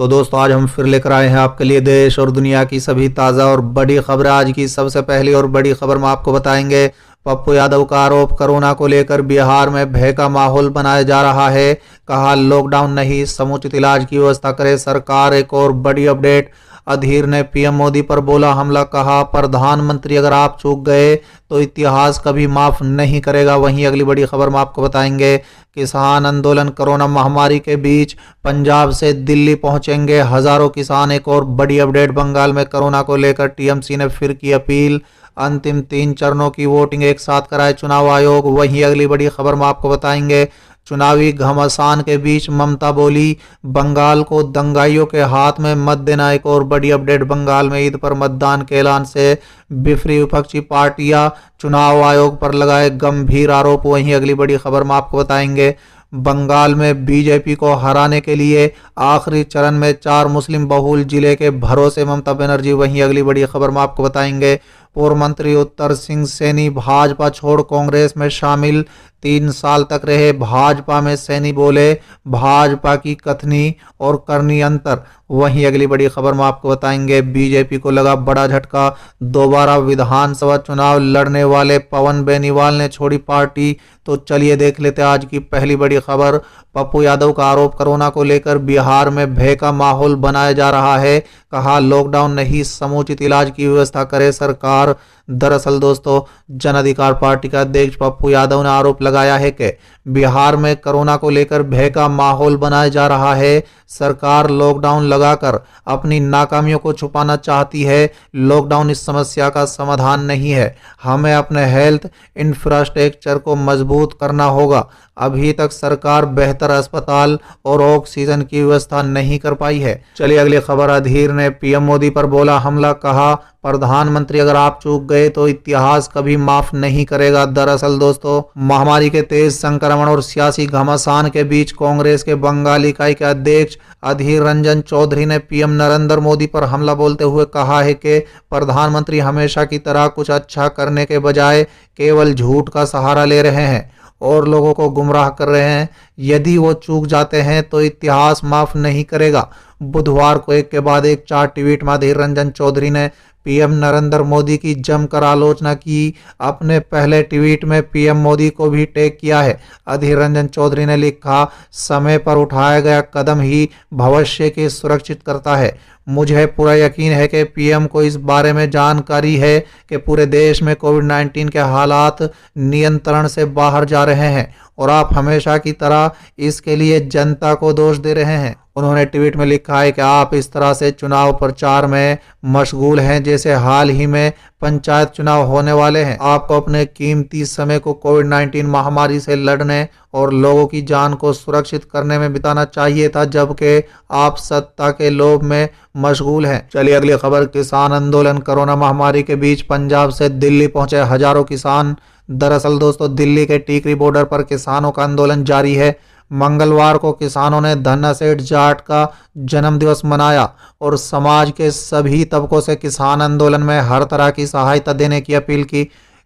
तो दोस्तों आज हम फिर लेकर आए हैं आपके लिए देश और दुनिया की सभी ताज़ा और बड़ी खबरें। आज की सबसे पहली और बड़ी खबर में आपको बताएंगे, पप्पू यादव का आरोप, कोरोना को लेकर बिहार में भय का माहौल बनाया जा रहा है। कहा लॉकडाउन नहीं, समुचित इलाज की व्यवस्था करे सरकार। एक और बड़ी अपडेट, अधीर ने पीएम मोदी पर बोला हमला। कहा प्रधानमंत्री अगर आप चूक गए तो इतिहास कभी माफ नहीं करेगा। वहीं अगली बड़ी खबर में आपको बताएंगे, किसान आंदोलन, कोरोना महामारी के बीच पंजाब से दिल्ली पहुंचेंगे हजारों किसान। एक और बड़ी अपडेट, बंगाल में कोरोना को लेकर टीएमसी ने फिर की अपील, अंतिम 3 चरणों की वोटिंग एक साथ कराए चुनाव आयोग। वहीं अगली बड़ी खबर में आपको बताएंगे, चुनावी घमासान के बीच ममता बोली बंगाल को दंगाइयों के हाथ में मत देना। एक और बड़ी अपडेट, बंगाल में ईद पर मतदान के ऐलान से बिफरी विपक्षी पार्टियां, चुनाव आयोग पर लगाए गंभीर आरोप। वहीं अगली बड़ी खबर में आपको बताएंगे, बंगाल में बीजेपी को हराने के लिए आखिरी चरण में 4 मुस्लिम बहुल जिले के भरोसे ममता बनर्जी। वहीं अगली बड़ी खबर में आपको बताएंगे, पूर्व मंत्री उत्तर सिंह सैनी भाजपा छोड़ कांग्रेस में शामिल, 3 साल तक रहे भाजपा में। सैनी बोले भाजपा की कथनी और करनी अंतर। वहीं अगली बड़ी खबर में आपको बताएंगे, बीजेपी को लगा बड़ा झटका, दोबारा विधानसभा चुनाव लड़ने वाले पवन बेनीवाल ने छोड़ी पार्टी। तो चलिए देख लेते आज की पहली बड़ी खबर। पप्पू यादव का आरोप, कोरोना को लेकर बिहार में भय का माहौल बनाया जा रहा है। कहा लॉकडाउन नहीं, समुचित इलाज की व्यवस्था करे सरकार। दरअसल दोस्तों, जन अधिकार पार्टी का अध्यक्ष पप्पू यादव ने आरोप लगाया है कि बिहार में कोरोना को लेकर भय का माहौल बनाया जा रहा है। सरकार लॉकडाउन लगाकर अपनी नाकामियों को छुपाना चाहती है। लॉकडाउन इस समस्या का समाधान नहीं है, हमें अपने हेल्थ इंफ्रास्ट्रक्चर को मजबूत करना होगा। अभी तक सरकार बेहतर अस्पताल और ऑक्सीजन की व्यवस्था नहीं कर पाई है। चलिए अगली खबर, अधीर ने पीएम मोदी पर बोला हमला। कहा प्रधानमंत्री अगर आप चूक गए तो इतिहास कभी माफ नहीं करेगा। दरअसल दोस्तों, महामारी के तेज संक्रमण और सियासी घमासान के बीच कांग्रेस के बंगाल इकाई के अध्यक्ष अधीर रंजन चौधरी ने पीएम नरेंद्र मोदी पर हमला बोलते हुए कहा है कि प्रधानमंत्री हमेशा की तरह कुछ अच्छा करने के बजाय केवल झूठ का सहारा ले रहे हैं और लोगों को गुमराह कर रहे हैं। यदि वो चूक जाते हैं तो इतिहास माफ नहीं करेगा। बुधवार को एक के बाद एक 4 ट्वीट में अधीर रंजन चौधरी ने पीएम नरेंद्र मोदी की जमकर आलोचना की। अपने पहले ट्वीट में पीएम मोदी को भी टैग किया है। अधीर रंजन चौधरी ने लिखा, समय पर उठाया गया कदम ही भविष्य के सुरक्षित करता है। मुझे पूरा यकीन है कि पीएम को इस बारे में जानकारी है कि पूरे देश में कोविड-19 के हालात नियंत्रण से बाहर जा रहे हैं और आप हमेशा की तरह इसके लिए जनता को दोष दे रहे हैं। उन्होंने ट्वीट में लिखा है कि आप इस तरह से चुनाव प्रचार में मशगूल हैं जैसे हाल ही में पंचायत चुनाव होने वाले हैं। आपको अपने कीमती समय को कोविड-19 महामारी से लड़ने और लोगों की जान को सुरक्षित करने में बिताना चाहिए था, जबकि आप सत्ता के लोभ में मशगूल हैं। चलिए अगली खबर, किसान आंदोलन, कोरोना महामारी के बीच पंजाब से दिल्ली पहुंचे हजारों किसान। दरअसल दोस्तों, दिल्ली के टीकरी बॉर्डर पर किसानों का आंदोलन जारी है। मंगलवार को किसानों ने धन्ना सेठ जाट का जन्मदिवस मनाया और समाज के सभी तबकों से किसान आंदोलन में हर तरह की सहायता देने की अपील की।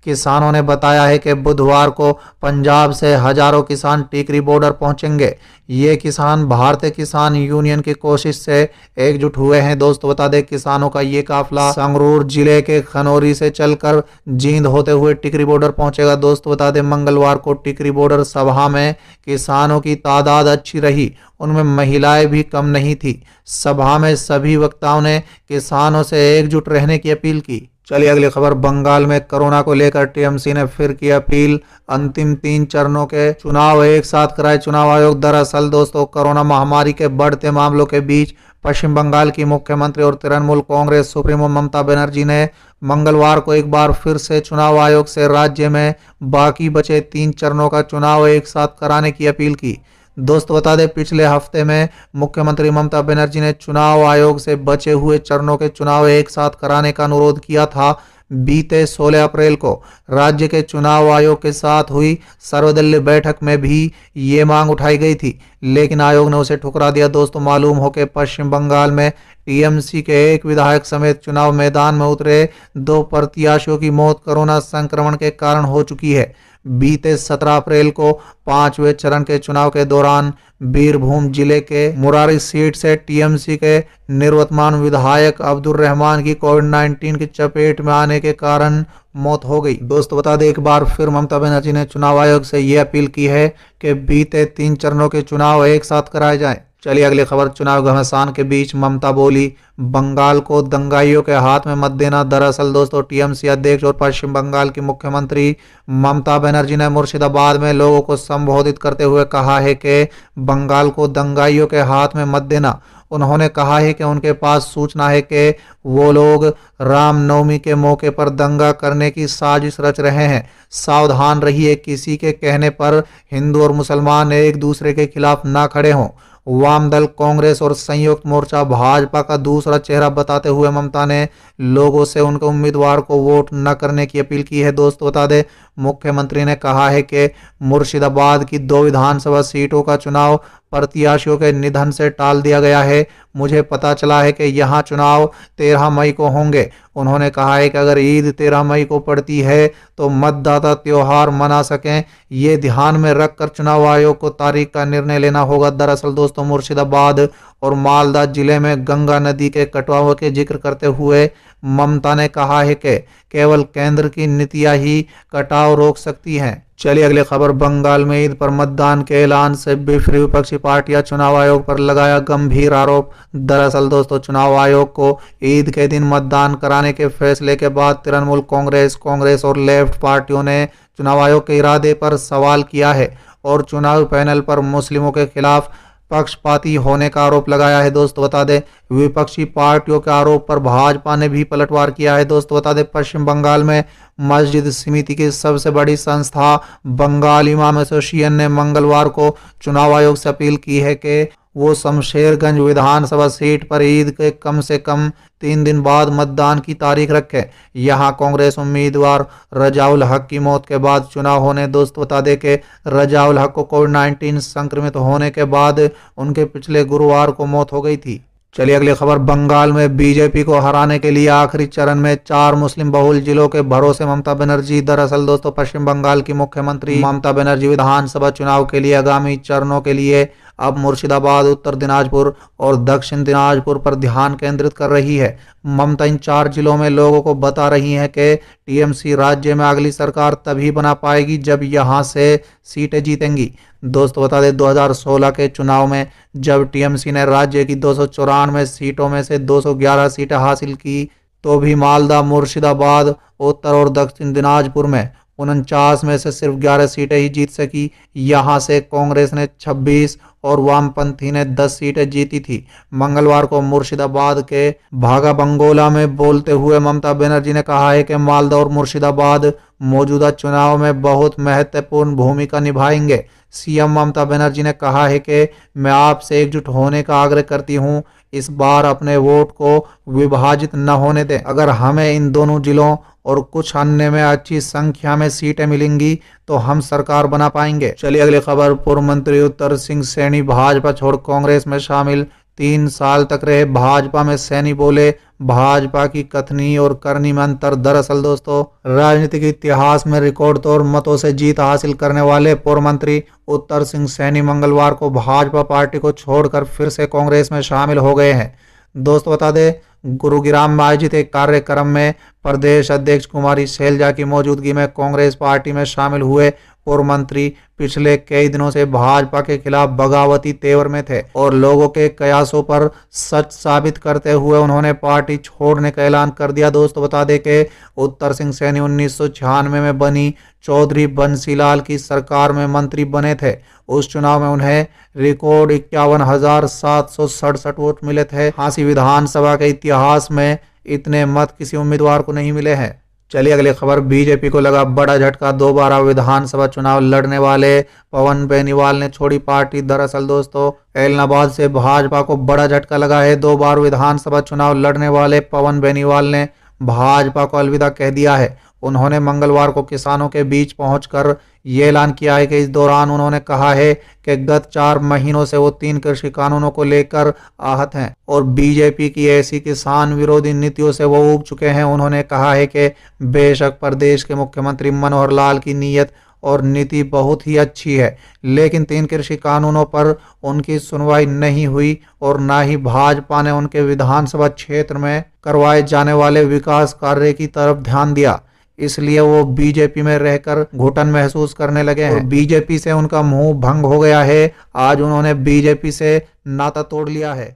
किसानों ने बताया है कि बुधवार को पंजाब से हजारों किसान टीकरी बॉर्डर पहुंचेंगे। ये किसान भारतीय किसान यूनियन की कोशिश से एकजुट हुए हैं। दोस्तों बता दें, किसानों का ये काफिला संगरूर जिले के खनौरी से चलकर जींद होते हुए टिकरी बॉर्डर पहुंचेगा। दोस्तों बता दें, मंगलवार को टिकरी बॉर्डर सभा में किसानों की तादाद अच्छी रही, उनमें महिलाएं भी कम नहीं थी। सभा में सभी वक्ताओं ने किसानों से एकजुट रहने की अपील की। चलिए अगली खबर, बंगाल में कोरोना को लेकर टीएमसी ने फिर की अपील, अंतिम 3 चरणों के चुनाव एक साथ कराए चुनाव आयोग। दरअसल दोस्तों, कोरोना महामारी के बढ़ते मामलों के बीच पश्चिम बंगाल की मुख्यमंत्री और तृणमूल कांग्रेस सुप्रीमो ममता बनर्जी ने मंगलवार को एक बार फिर से चुनाव आयोग से राज्य में बाकी बचे 3 चरणों का चुनाव एक साथ कराने की अपील की। दोस्तों बता दें, पिछले हफ्ते में मुख्यमंत्री ममता बनर्जी ने चुनाव आयोग से बचे हुए चरणों के चुनाव एक साथ कराने का अनुरोध किया था। बीते 16 अप्रैल को राज्य के चुनाव आयोग के साथ हुई सर्वदलीय बैठक में भी ये मांग उठाई गई थी, लेकिन आयोग ने उसे ठुकरा दिया। दोस्तों मालूम हो कि पश्चिम बंगाल में टीएमसी के एक विधायक समेत चुनाव मैदान में उतरे 2 प्रत्याशियों की मौत कोरोना संक्रमण के कारण हो चुकी है। बीते 17 अप्रैल को 5वें चरण के चुनाव के दौरान बीरभूम जिले के मुरारी सीट से टीएमसी के निवर्तमान विधायक अब्दुल रहमान की कोविड-19 की चपेट में आने के कारण मौत हो गई। दोस्तों बता दें, एक बार फिर ममता बनर्जी ने चुनाव आयोग से यह अपील की है कि बीते 3 चरणों के चुनाव एक साथ कराए जाएं। चलिए अगली खबर। चुनाव घमासान के बीच ममता बोली, बंगाल को दंगाइयों के हाथ में मत देना। दरअसल दोस्तों, टीएमसी अध्यक्ष और पश्चिम बंगाल की मुख्यमंत्री ममता बनर्जी ने मुर्शिदाबाद में लोगों को संबोधित करते हुए कहा है कि बंगाल को दंगाइयों के हाथ में मत देना। उन्होंने कहा है कि उनके पास सूचना है कि वो लोग रामनवमी के मौके पर दंगा करने की साजिश रच रहे हैं। सावधान रहिए, किसी के कहने पर हिंदू और मुसलमान एक दूसरे के खिलाफ ना खड़े हों। वाम दल कांग्रेस और संयुक्त मोर्चा भाजपा का दूसरा चेहरा बताते हुए ममता ने लोगों से उनके उम्मीदवार को वोट न करने की अपील की है। दोस्तों बता दें, मुख्यमंत्री ने कहा है कि मुर्शिदाबाद की 2 विधानसभा सीटों का चुनाव प्रत्याशियों के निधन से टाल दिया गया है। मुझे पता चला है कि यहाँ चुनाव 13 मई को होंगे। उन्होंने कहा है कि अगर ईद 13 मई को पड़ती है तो मतदाता त्योहार मना सकें, ये ध्यान में रखकर चुनाव आयोग को तारीख का निर्णय लेना होगा। दरअसल दोस्तों, मुर्शिदाबाद और मालदा जिले में गंगा नदी के कटाव के जिक्र करते हुए ममता ने कहा है कि केवल केंद्र की नीतियां ही कटाव रोक सकती हैं। चलिए अगली खबर। बंगाल में ईद पर मतदान के ऐलान से बिफरी विपक्षी पार्टियां, चुनाव आयोग पर लगाया गंभीर आरोप। दरअसल दोस्तों, चुनाव आयोग को ईद के दिन मतदान कराने के फैसले के बाद तृणमूल कांग्रेस और लेफ्ट पार्टियों ने चुनाव आयोग के इरादे पर सवाल किया है और चुनाव पैनल पर मुस्लिमों के खिलाफ पक्षपाती होने का आरोप लगाया है। दोस्तों बता दें, विपक्षी पार्टियों के आरोप पर भाजपा ने भी पलटवार किया है। दोस्तों बता दें, पश्चिम बंगाल में मस्जिद समिति की सबसे बड़ी संस्था बंगाल इमाम एसोसिएशन ने मंगलवार को चुनाव आयोग से अपील की है कि वो शमशेरगंज विधानसभा सीट पर ईद के कम से कम 3 दिन बाद मतदान की तारीख रखे। यहां कांग्रेस उम्मीदवार रजाउल हक की मौत के बाद चुनाव होने। दोस्तों बता दें कि रजाउल हक को कोविड-19 संक्रमित होने के बाद उनके पिछले गुरुवार को मौत हो गई थी। चलिए अगली खबर। बंगाल में बीजेपी को हराने के लिए आखिरी चरण में 4 मुस्लिम बहुल जिलों के भरोसे ममता बनर्जी। दरअसल दोस्तों, पश्चिम बंगाल की मुख्यमंत्री ममता बनर्जी विधानसभा चुनाव के लिए आगामी चरणों के लिए अब मुर्शिदाबाद, उत्तर दिनाजपुर और दक्षिण दिनाजपुर पर ध्यान केंद्रित कर रही है। ममता इन 4 जिलों में लोगों को बता रही है कि टीएमसी राज्य में अगली सरकार तभी बना पाएगी जब यहां से सीटें जीतेंगी। दोस्तों बता दें, 2016 के चुनाव में जब टीएमसी ने राज्य की 294 सीटों में से 211 सीटें हासिल की, तो भी मालदा, मुर्शिदाबाद, उत्तर और दक्षिण दिनाजपुर में 49 में से सिर्फ 11 सीटें ही जीत सकी। यहां से कांग्रेस ने 26 और वामपंथी ने 10 सीटें जीती थी। मंगलवार को मुर्शिदाबाद के भागा बंगोला में बोलते हुए ममता बनर्जी ने कहा है कि मालदा और मुर्शिदाबाद मौजूदा चुनाव में बहुत महत्वपूर्ण भूमिका निभाएंगे। सीएम ममता बनर्जी ने कहा है कि मैं आपसे एकजुट होने का आग्रह करती हूं, इस बार अपने वोट को विभाजित न होने दें। अगर हमें इन दोनों जिलों और कुछ अन्य में अच्छी संख्या में सीटें मिलेंगी तो हम सरकार बना पाएंगे। चलिए अगली खबर। पूर्व मंत्री उत्तर सिंह सैनी भाजपा छोड़ कांग्रेस में शामिल। 3 साल तक रहे भाजपा में, सैनी बोले भाजपा की कथनी और करनी में अंतर। दरअसल दोस्तों, राजनीतिक इतिहास में रिकॉर्ड तोड़ मतों से जीत हासिल करने वाले पूर्व मंत्री उत्तर सिंह सैनी मंगलवार को भाजपा पार्टी को छोड़कर फिर से कांग्रेस में शामिल हो गए हैं। दोस्तों बता दें, गुरुग्राम में आयोजित एक कार्यक्रम में प्रदेश अध्यक्ष कुमारी शैलजा की मौजूदगी में कांग्रेस पार्टी में शामिल हुए पूर्व मंत्री पिछले कई दिनों से भाजपा के खिलाफ बगावती तेवर में थे और लोगों के कयासों पर सच साबित करते हुए उन्होंने पार्टी छोड़ने का ऐलान कर दिया। दोस्तों बता दें कि उत्तर सिंह सैनी 1996 में बनी चौधरी बंसीलाल की सरकार में मंत्री बने थे। उस चुनाव में उन्हें रिकॉर्ड 51,767 वोट मिले थे। हांसी विधानसभा के इतिहास में इतने मत किसी उम्मीदवार को नहीं मिले हैं। चलिए अगली खबर। बीजेपी को लगा बड़ा झटका, दोबारा विधानसभा चुनाव लड़ने वाले पवन बेनीवाल ने छोड़ी पार्टी। दरअसल दोस्तों, एलनाबाद से भाजपा को बड़ा झटका लगा है। 2 बार विधानसभा चुनाव लड़ने वाले पवन बेनीवाल ने भाजपा को अलविदा कह दिया है। उन्होंने मंगलवार को किसानों के बीच पहुंचकर ये ऐलान किया है कि इस दौरान उन्होंने कहा है कि गत 4 महीनों से वो 3 कृषि कानूनों को लेकर आहत हैं और बीजेपी की ऐसी किसान विरोधी नीतियों से वो ऊब चुके हैं। उन्होंने कहा है कि बेशक प्रदेश के मुख्यमंत्री मनोहर लाल की नीयत और नीति बहुत ही अच्छी है, लेकिन 3 कृषि कानूनों पर उनकी सुनवाई नहीं हुई और ना ही भाजपा ने उनके विधानसभा क्षेत्र में करवाए जाने वाले विकास कार्य की तरफ ध्यान दिया। इसलिए वो बीजेपी में रहकर घुटन महसूस करने लगे हैं। बीजेपी से उनका मुंह भंग हो गया है। आज उन्होंने बीजेपी से नाता तोड़ लिया है।